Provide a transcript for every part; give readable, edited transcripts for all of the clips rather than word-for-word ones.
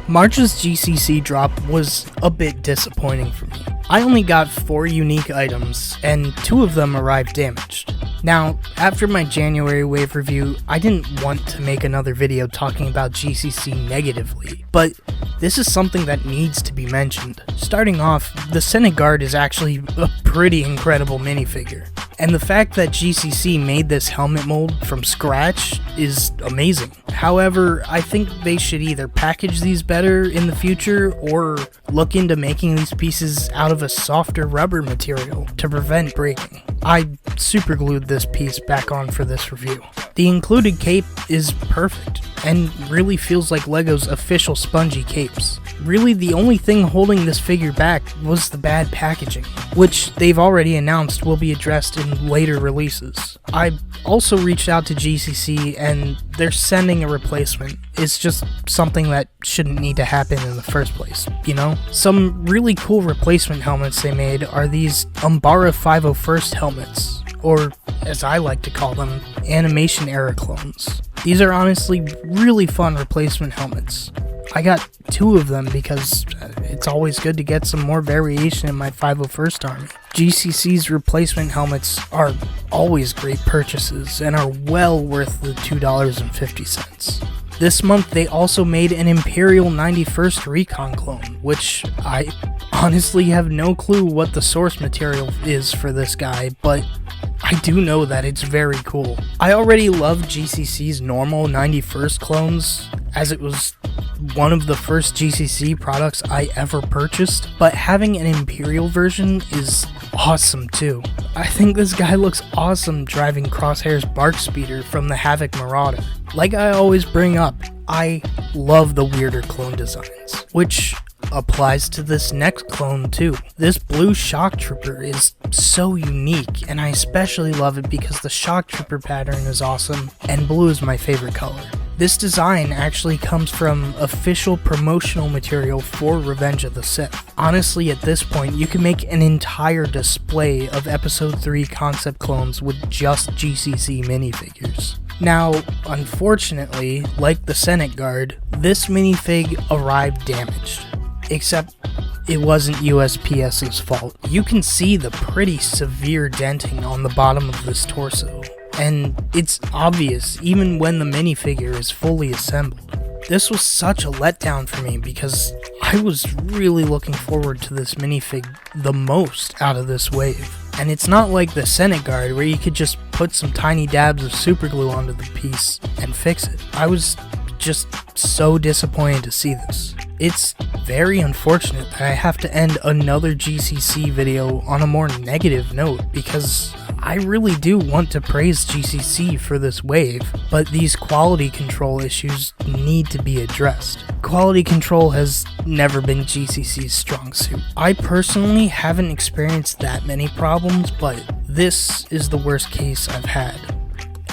March's GCC drop was a bit disappointing for me. I only got 4 unique items, and 2 of them arrived damaged. Now, after my January wave review, I didn't want to make another video talking about GCC negatively, but this is something that needs to be mentioned. Starting off, the Senate Guard is actually a pretty incredible minifigure, and the fact that GCC made this helmet mold from scratch is amazing. However, I think they should either package these better in the future or look into making these pieces out of a softer rubber material to prevent breaking. I super glued this piece back on for this review. The included cape is perfect and really feels like LEGO's official spongy capes. Really, the only thing holding this figure back was the bad packaging, which they've already announced will be addressed in later releases. I also reached out to GCC and they're sending a replacement. It's just something that shouldn't need to happen in the first place, you know? Some really cool replacement helmets they made are these Umbara 501st helmets, or as I like to call them, animation era clones. These are honestly really fun replacement helmets. I got 2 of them because it's always good to get some more variation in my 501st army. GCC's replacement helmets are always great purchases and are well worth the $2.50. This month they also made an Imperial 91st Recon clone, which I honestly have no clue what the source material is for this guy, but I do know that it's very cool. I already love GCC's normal 91st clones, as it was one of the first GCC products I ever purchased, but having an Imperial version is awesome too. I think this guy looks awesome driving Crosshair's Bark Speeder from the Havoc Marauder. Like I always bring up, I love the weirder clone designs, which applies to this next clone too. This blue Shock Trooper is so unique, and I especially love it because the Shock Trooper pattern is awesome, and blue is my favorite color. This design actually comes from official promotional material for Revenge of the Sith. Honestly, at this point, you can make an entire display of Episode 3 concept clones with just GCC minifigures. Now, unfortunately, like the Senate Guard, this minifig arrived damaged. Except it wasn't USPS's fault. You can see the pretty severe denting on the bottom of this torso, and it's obvious even when the minifigure is fully assembled. This was such a letdown for me because I was really looking forward to this minifig the most out of this wave. And it's not like the Senate Guard where you could just put some tiny dabs of super glue onto the piece and fix it. I was just so disappointed to see this. It's very unfortunate that I have to end another GCC video on a more negative note because I really do want to praise GCC for this wave, but these quality control issues need to be addressed. Quality control has never been GCC's strong suit. I personally haven't experienced that many problems, but this is the worst case I've had,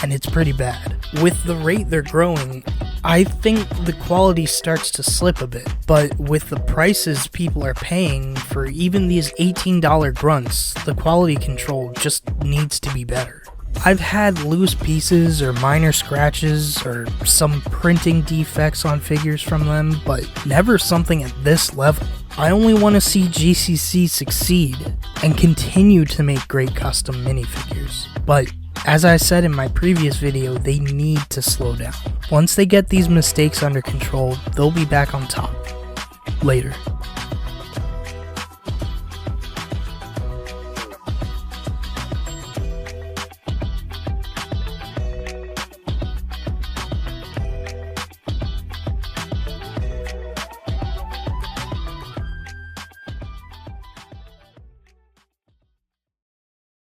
and it's pretty bad. With the rate they're growing, I think the quality starts to slip a bit, but with the prices people are paying for even these $18 grunts, the quality control just needs to be better. I've had loose pieces or minor scratches or some printing defects on figures from them, but never something at this level. I only want to see GCC succeed and continue to make great custom minifigures, but as I said in my previous video, they need to slow down. Once they get these mistakes under control, they'll be back on top. Later.